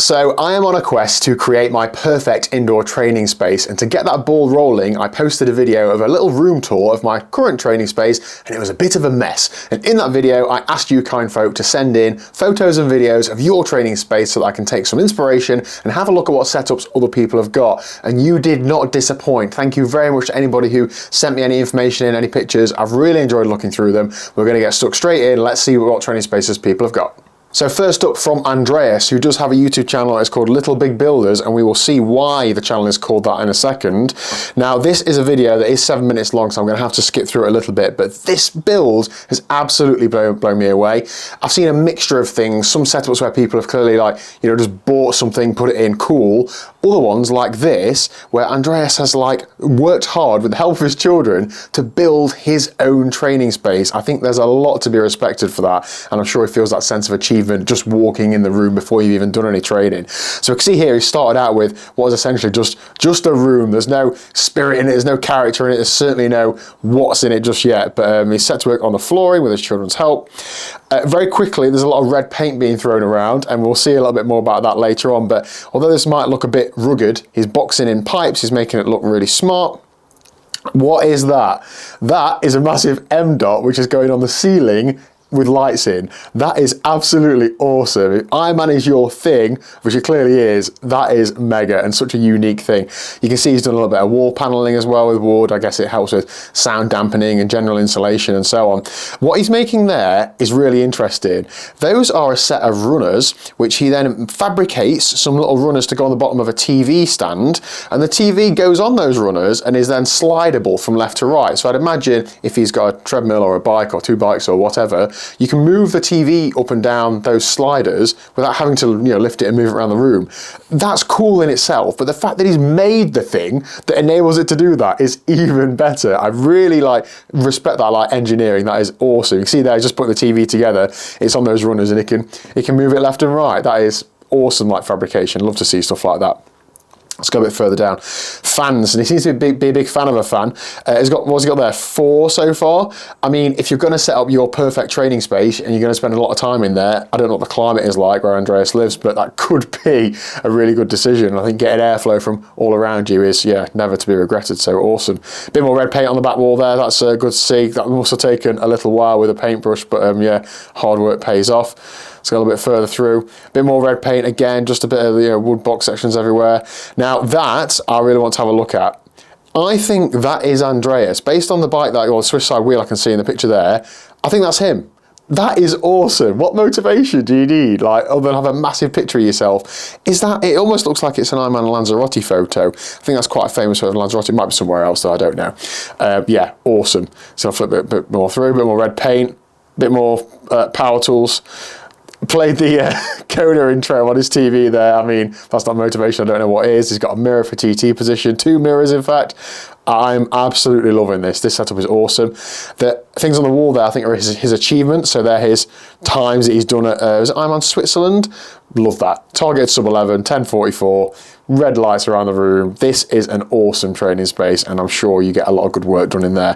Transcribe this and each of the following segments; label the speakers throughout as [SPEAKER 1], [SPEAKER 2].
[SPEAKER 1] So I am on a quest to create my perfect indoor training space, and to get that ball rolling, I posted a video of a little room tour of my current training space, and it was a bit of a mess. And in that video, I asked you kind folk to send in photos and videos of your training space so that I can take some inspiration and have a look at what setups other people have got. And you did not disappoint. Thank you very much to anybody who sent me any information in, any pictures. I've really enjoyed looking through them. We're going to get stuck straight in. Let's see what training spaces people have got. So first up, from Andreas, who does have a YouTube channel that's called Little Big Builders, and we will see why the channel is called that in a second. Now, this is a video that is 7 minutes long, so I'm going to have to skip through it a little bit, but this build has absolutely blown me away. I've seen a mixture of things, some setups where people have clearly just bought something, put it in, cool. Other ones like this, where Andreas has worked hard with the help of his children to build his own training space. I think there's a lot to be respected for that, and I'm sure he feels that sense of achievement just walking in the room before you've even done any training. So we can see here he started out with what is essentially just a room. There's no spirit in it, there's no character in it, there's certainly no what's in it just yet, but he's set to work on the flooring with his children's help. Very quickly, there's a lot of red paint being thrown around, and we'll see a little bit more about that later on, but although this might look a bit rugged, he's boxing in pipes, he's making it look really smart. What is that? That is a massive M dot which is going on the ceiling with lights in. That is absolutely awesome. If Ironman is your thing, which it clearly is, that is mega and such a unique thing. You can see he's done a little bit of wall paneling as well with wood. I guess it helps with sound dampening and general insulation and so on. What he's making there is really interesting. Those are a set of runners, which he then fabricates some little runners to go on the bottom of a TV stand, and the TV goes on those runners and is then slidable from left to right. So I'd imagine if he's got a treadmill or a bike or two bikes or whatever, you can move the TV up and down those sliders without having to lift it and move it around the room. That's cool in itself, but the fact that he's made the thing that enables it to do that is even better. I really respect that engineering. That is awesome. You can see there, just putting the TV together, it's on those runners and it can move it left and right. That is awesome fabrication. Love to see stuff like that. Let's go a bit further down. Fans, and he seems to be a big fan of a fan. What's he got there? 4 so far. I mean, if you're going to set up your perfect training space and you're going to spend a lot of time in there, I don't know what the climate is like where Andreas lives, but that could be a really good decision. I think getting airflow from all around you is, never to be regretted. So awesome. Bit more red paint on the back wall there. That's good to see. That must have taken a little while with a paintbrush, but hard work pays off. Let's go a little bit further through. A bit more red paint again, just a bit of wood box sections everywhere. Now that I really want to have a look at. I think that is Andreas. Based on the bike or the Swiss side wheel I can see in the picture there, I think that's him. That is awesome. What motivation do you need? Other than have a massive picture of yourself? It almost looks like it's an Ironman Lanzarote photo. I think that's quite a famous photo of Lanzarote. It might be somewhere else though, I don't know. Awesome. So I'll flip a bit more through, a bit more red paint, a bit more power tools. Played the Kona intro on his TV there. I mean, that's not motivation, I don't know what is. He's got a mirror for TT position, 2 mirrors in fact. I'm absolutely loving this. This setup is awesome. The things on the wall there I think are his achievements. So they're his times that he's done at Ironman Switzerland. Love that. Targeted sub 11, 10:44, red lights around the room. This is an awesome training space, and I'm sure you get a lot of good work done in there.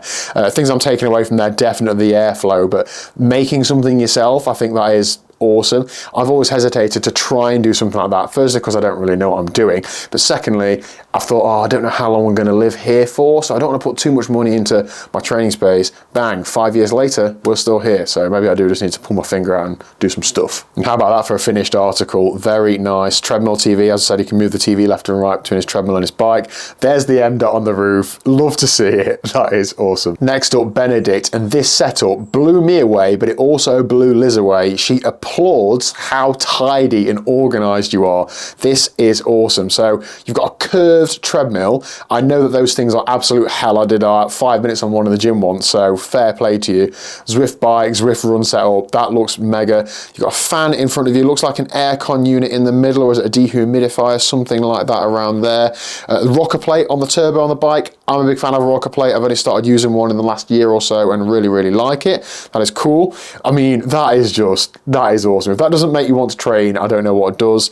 [SPEAKER 1] Things I'm taking away from there, definitely the airflow, but making something yourself, I think that is awesome. I've always hesitated to try and do something like that. Firstly, because I don't really know what I'm doing. But secondly, I've thought, I don't know how long I'm going to live here for, so I don't want to put too much money into my training space. Bang, 5 years later, we're still here. So maybe I do just need to pull my finger out and do some stuff. And how about that for a finished article? Very nice. Treadmill TV, as I said, he can move the TV left and right between his treadmill and his bike. There's the M dot on the roof. Love to see it. That is awesome. Next up, Benedict, and this setup blew me away, but it also blew Liz away. She applauds how tidy and organized you are. This is awesome. So you've got a curved treadmill. I know that those things are absolute hell. I did 5 minutes on one in the gym once, so fair play to you. Zwift bike, Zwift run setup, that looks mega. You've got a fan in front of you, looks like an aircon unit in the middle, or is it a dehumidifier, something like that around there. Rocker plate on the turbo on the bike. I'm a big fan of a rocker plate. I've only started using one in the last year or so and really like it. That is cool. I mean, that is awesome. If that doesn't make you want to train, I don't know what does.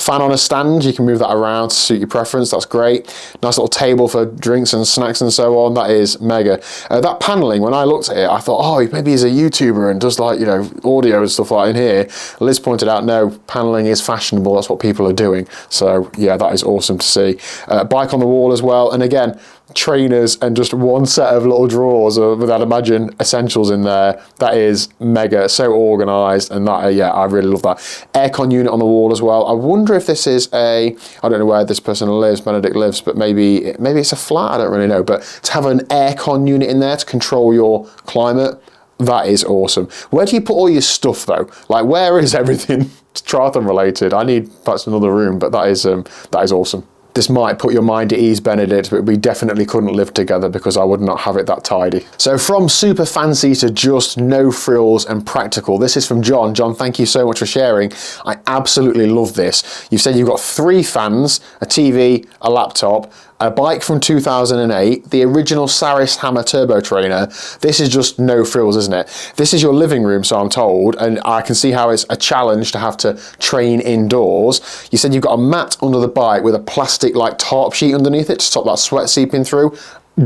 [SPEAKER 1] Fan on a stand, you can move that around to suit your preference, that's great. Nice little table for drinks and snacks and so on, that is mega. That paneling, when I looked at it, I thought, oh, maybe he's a YouTuber and does like, you know, audio and stuff like in here. Liz pointed out, no, paneling is fashionable, that's what people are doing. So yeah, that is awesome to see. Bike on the wall as well, and again, trainers and just one set of little drawers with, I'd imagine, essentials in there. That is mega, so organised, and that, yeah, I really love that. Aircon unit on the wall as well. I wonder if this is I don't know where this person lives, Benedict lives, but maybe it's a flat, I don't really know, but to have an aircon unit in there to control your climate, that is awesome. Where do you put all your stuff though? Like, where is everything triathlon related? I need perhaps another room, but that is awesome. This might put your mind at ease, Benedict, but we definitely couldn't live together because I would not have it that tidy. So from super fancy to just no frills and practical, this is from John. John, thank you so much for sharing. I absolutely love this. You've said you've got 3 fans, a TV, a laptop, a bike from 2008, the original Saris Hammer Turbo Trainer. This is just no frills, isn't it? This is your living room, so I'm told, and I can see how it's a challenge to have to train indoors. You said you've got a mat under the bike with a plastic like tarp sheet underneath it to stop that sweat seeping through.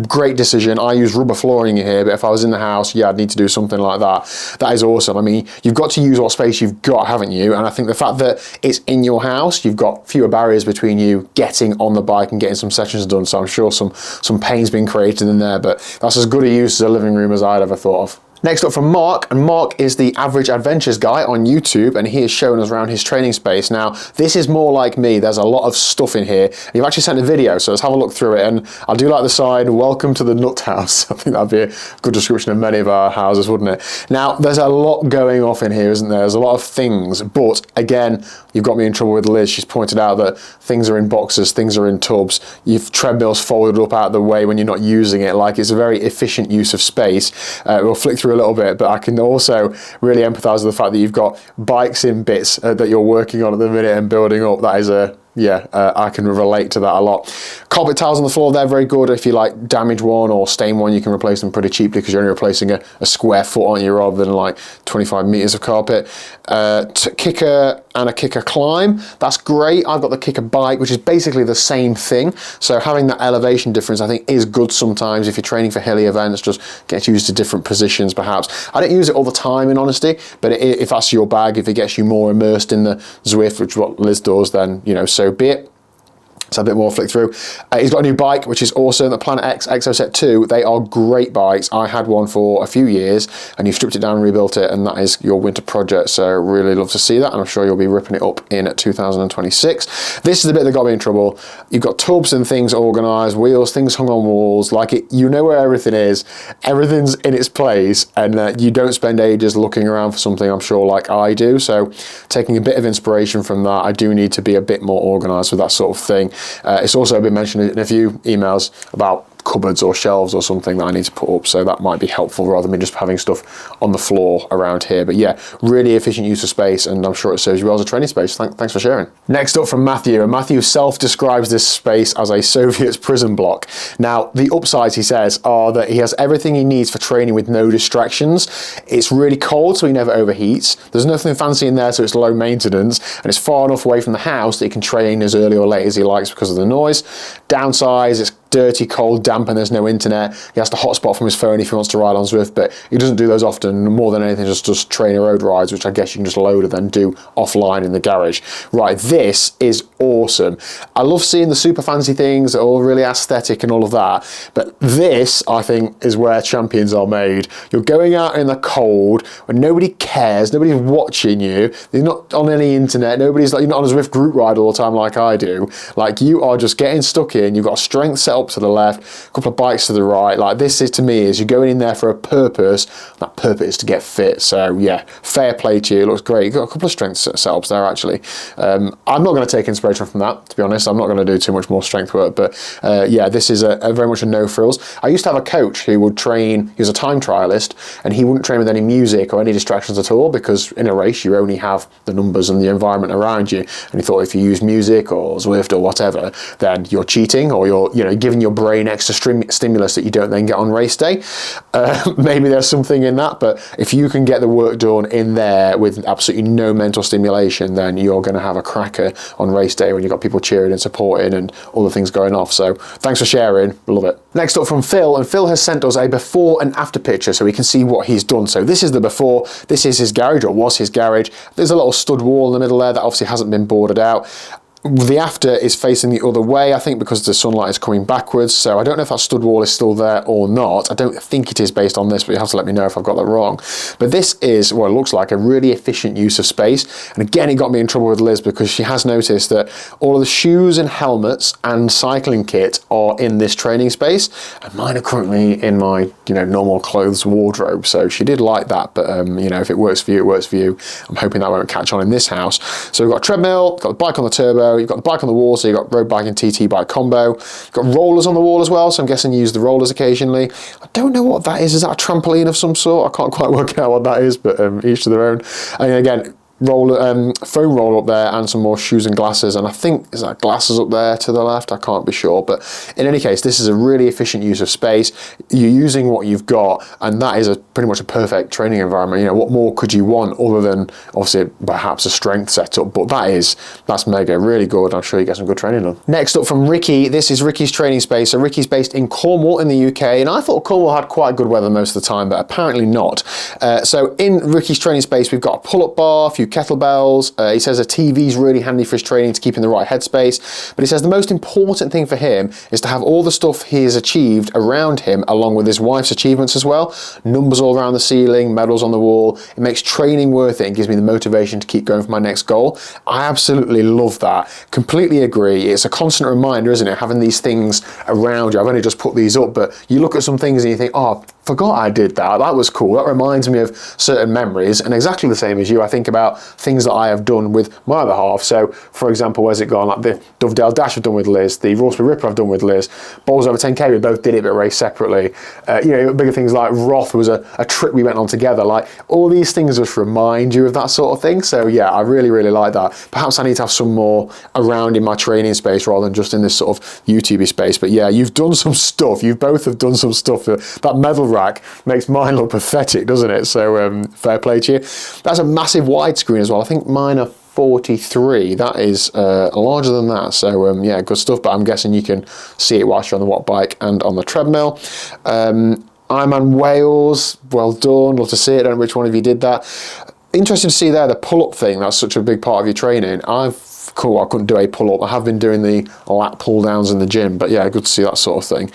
[SPEAKER 1] Great decision. I use rubber flooring in here, but if I was in the house, yeah, I'd need to do something like that. That is awesome. I mean, you've got to use what space you've got, haven't you? And I think the fact that it's in your house, you've got fewer barriers between you getting on the bike and getting some sessions done. So I'm sure some pain's been created in there, but that's as good a use as a living room as I'd ever thought of. Next up from Mark, and Mark is the Average Adventures guy on YouTube, and he has shown us around his training space. Now, this is more like me. There's a lot of stuff in here. You've actually sent a video, so let's have a look through it. And I do like the sign, welcome to the Nut House. I think that'd be a good description of many of our houses, wouldn't it? Now, there's a lot going off in here, isn't there? There's a lot of things, but again, you've got me in trouble with Liz. She's pointed out that things are in boxes, things are in tubs. You've treadmills folded up out of the way when you're not using it. Like, it's a very efficient use of space. We'll flick through a little bit, but I can also really empathise with the fact that you've got bikes in bits that you're working on at the minute and building up. That is I can relate to that a lot. Carpet tiles on the floor, they're very good. If you like damage one or stain one, you can replace them pretty cheaply because you're only replacing a square foot, aren't you, rather than like 25 metres of carpet. Kicker and a kicker climb, that's great. I've got the kicker bike, which is basically the same thing. So having that elevation difference, I think, is good sometimes if you're training for hilly events, just get used to different positions perhaps. I don't use it all the time, in honesty, but if that's your bag, if it gets you more immersed in the Zwift, which is what Liz does, then, you know, so be it. So a bit more flick through. He's got a new bike, which is awesome. The Planet X Exoset 2, they are great bikes. I had one for a few years, and you've stripped it down and rebuilt it, and that is your winter project. So really love to see that, and I'm sure you'll be ripping it up in 2026. This is the bit that got me in trouble. You've got tubs and things organised, wheels, things hung on walls. Like, you know where everything is. Everything's in its place, and you don't spend ages looking around for something, I'm sure, like I do. So taking a bit of inspiration from that, I do need to be a bit more organised with that sort of thing. It's also been mentioned in a few emails about cupboards or shelves or something that I need to put up, so that might be helpful rather than just having stuff on the floor around here. But yeah, really efficient use of space, and I'm sure it serves you well as a training space. Thanks for sharing. Next up from Matthew, and Matthew self-describes this space as a Soviet prison block. Now, the upsides, he says, are that he has everything he needs for training with no distractions. It's really cold, so he never overheats. There's nothing fancy in there, so it's low maintenance, and it's far enough away from the house that he can train as early or late as he likes because of the noise. Downsides, it's dirty, cold, damp, and there's no internet. He has to hotspot from his phone if he wants to ride on Zwift, but he doesn't do those often. More than anything, just trainer road rides, which I guess you can just load and then do offline in the garage. Right, this is awesome. I love seeing the super fancy things that are all really aesthetic and all of that, but this, I think, is where champions are made. You're going out in the cold when nobody cares, nobody's watching you, you're not on any internet, nobody's like, you're not on a Zwift group ride all the time like I do. Like, you are just getting stuck in, you've got a strength set up to the left, a couple of bikes to the right. Like, this is, to me, is you're going in there for a purpose. That purpose is to get fit. So yeah, fair play to you. It looks great. You've got a couple of strength setups there, actually. I'm not going to take inspiration from that, to be honest. I'm not going to do too much more strength work, but yeah, this is a very much a no frills. I used to have a coach who would train, he was a time trialist, and he wouldn't train with any music or any distractions at all, because in a race you only have the numbers and the environment around you, and he thought if you use music or Zwift or whatever, then you're cheating, or you're, you know, giving giving your brain extra stimulus that you don't then get on race day. Maybe there's something in that, but if you can get the work done in there with absolutely no mental stimulation, then you're going to have a cracker on race day when you've got people cheering and supporting and all the things going off. So thanks for sharing, love it. Next up from Phil, and Phil has sent us a before and after picture so we can see what he's done. So this is the before, this is his garage, or was his garage. There's a little stud wall in the middle there that obviously hasn't been boarded out. The after is facing the other way, I think, because the sunlight is coming backwards. So I don't know if that stud wall is still there or not. I don't think it is based on this, but you have to let me know if I've got that wrong. But this is what it looks like, a really efficient use of space. And again, it got me in trouble with Liz because she has noticed that all of the shoes and helmets and cycling kit are in this training space. And mine are currently in my, normal clothes wardrobe. So she did like that, but if it works for you, it works for you. I'm hoping that won't catch on in this house. So we've got a treadmill, got the bike on the turbo, you've got the bike on the wall, so you've got road bike and TT bike combo. You've got rollers on the wall as well, so I'm guessing you use the rollers occasionally. I don't know what that is. Is that a trampoline of some sort? I can't quite work out what that is, but each to their own. And again, foam roller up there and some more shoes and glasses, and I think is that glasses up there to the left, I can't be sure, but in any case this is a really efficient use of space. You're using what you've got, and that is pretty much a perfect training environment. What more could you want other than obviously perhaps a strength setup, but that's mega, really good. I'm sure you get some good training done. Next up from Ricky, this is Ricky's training space. So Ricky's based in Cornwall in the UK, and I thought Cornwall had quite good weather most of the time, but apparently not. So in Ricky's training space we've got a pull-up bar, a few kettlebells. He says a TV is really handy for his training to keep in the right headspace, but he says the most important thing for him is to have all the stuff he has achieved around him along with his wife's achievements as well. Numbers all around the ceiling, medals on the wall. It makes training worth it and gives me the motivation to keep going for my next goal. I absolutely love that. Completely agree. It's a constant reminder, isn't it, having these things around you. I've only just put these up, but you look at some things and you think, oh, forgot I did that. That was cool. That reminds me of certain memories. And exactly the same as you, I think about things that I have done with my other half. So, for example, where's it gone? Like the Dovedale Dash I've done with Liz, the Rossby Ripper I've done with Liz, Bowls over 10K, we both did it but raced separately. Bigger things like Roth was a trip we went on together. Like all these things just remind you of that sort of thing. So yeah, I really, really like that. Perhaps I need to have some more around in my training space rather than just in this sort of YouTube space. But yeah, you've done some stuff. You both have done some stuff. That medal rack makes mine look pathetic, doesn't it? So fair play to you. That's a massive widescreen as well. I think mine are 43. That is larger than that. So yeah, good stuff. But I'm guessing you can see it whilst you're on the watt bike and on the treadmill. Ironman Wales, well done. Love to see it. I don't know which one of you did that. Interesting to see there the pull-up thing. That's such a big part of your training. Cool, I couldn't do a pull-up. I have been doing the lat pull-downs in the gym, but yeah, good to see that sort of thing.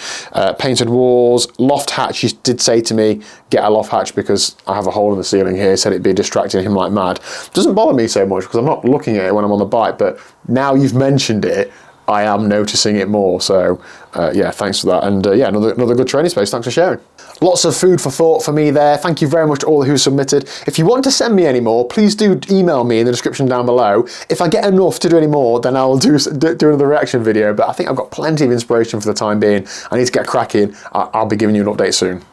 [SPEAKER 1] Painted walls, loft hatch. He did say to me, get a loft hatch because I have a hole in the ceiling here. He said it'd be distracting him like mad. Doesn't bother me so much because I'm not looking at it when I'm on the bike, but now you've mentioned it, I am noticing it more. So yeah, thanks for that. And yeah, another good training space. Thanks for sharing. Lots of food for thought for me there. Thank you very much to all who submitted. If you want to send me any more, please do email me in the description down below. If I get enough to do any more, then I'll do another reaction video. But I think I've got plenty of inspiration for the time being. I need to get cracking. I'll be giving you an update soon.